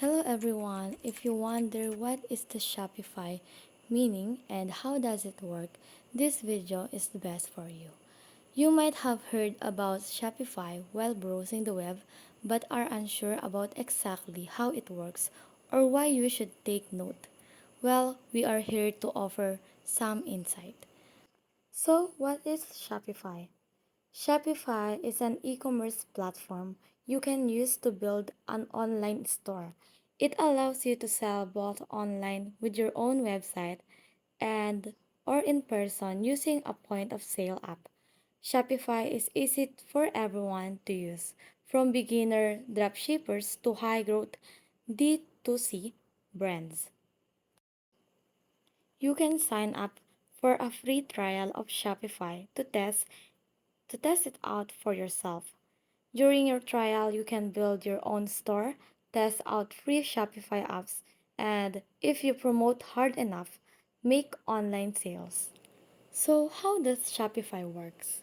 Hello everyone. If you wonder what is the Shopify meaning and how does it work, this video is the best for you. You might have heard about Shopify while browsing the web but are unsure about exactly how it works or why you should take note. Well, we are here to offer some insight. So, what is Shopify? Shopify is an e-commerce platform you can use to build an online store. It allows you to sell both online with your own website and or in person using a point of sale app. Shopify is easy for everyone to use, from beginner dropshippers to high growth D2C brands. You can sign up for a free trial of Shopify to test it out for yourself. During your trial, you can build your own store, test out free Shopify apps, and if you promote hard enough, make online sales. So, how does Shopify works?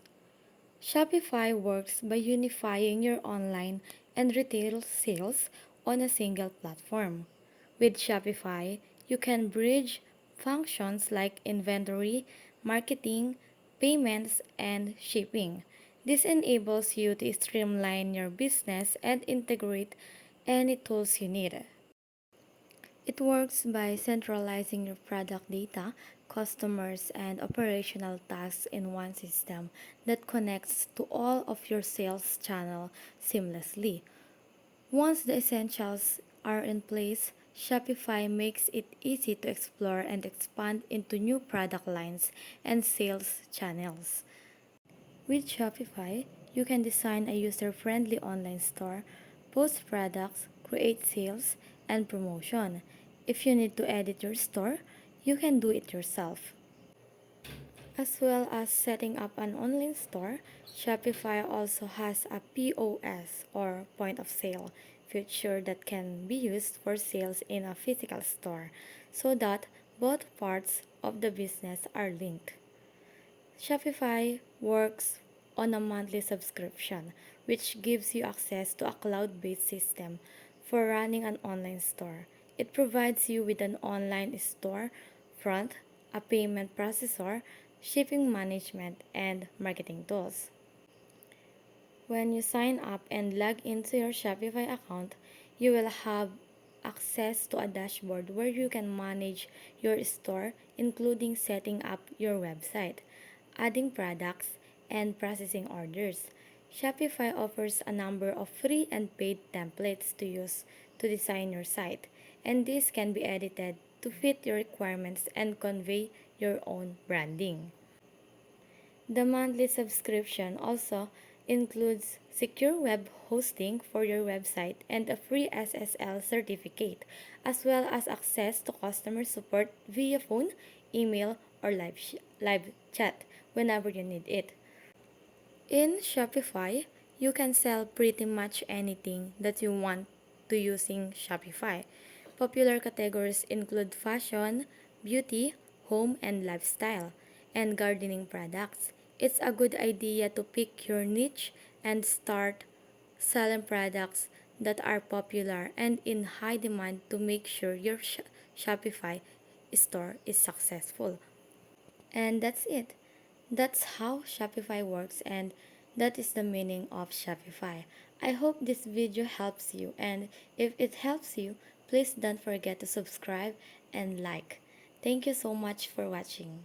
Shopify works by unifying your online and retail sales on a single platform. With Shopify, you can bridge functions like inventory, marketing, payments, and shipping. This enables you to streamline your business and integrate any tools you need. It works by centralizing your product data, customers, and operational tasks in one system that connects to all of your sales channels seamlessly. Once the essentials are in place, Shopify makes it easy to explore and expand into new product lines and sales channels. With Shopify, you can design a user-friendly online store, post products, create sales, and promotion. If you need to edit your store, you can do it yourself. As well as setting up an online store, Shopify also has a POS or point of sale feature that can be used for sales in a physical store so that both parts of the business are linked. Shopify works on a monthly subscription, which gives you access to a cloud based system for running an online store. It provides you with an online store front, a payment processor, shipping management, and marketing tools. When you sign up and log into your Shopify account, you will have access to a dashboard where you can manage your store, including setting up your website, adding products, and processing orders. Shopify offers a number of free and paid templates to use to design your site, and these can be edited to fit your requirements and convey your own branding. The monthly subscription also includes secure web hosting for your website and a free SSL certificate, as well as access to customer support via phone, email, or live chat whenever you need it. In Shopify, you can sell pretty much anything that you want to using Shopify. Popular categories include fashion, beauty, home and lifestyle, and gardening products. It's a good idea to pick your niche and start selling products that are popular and in high demand to make sure your Shopify store is successful. And that's it. That's how Shopify works, and that is the meaning of Shopify. I hope this video helps you, and if it helps you, please don't forget to subscribe and like. Thank you so much for watching.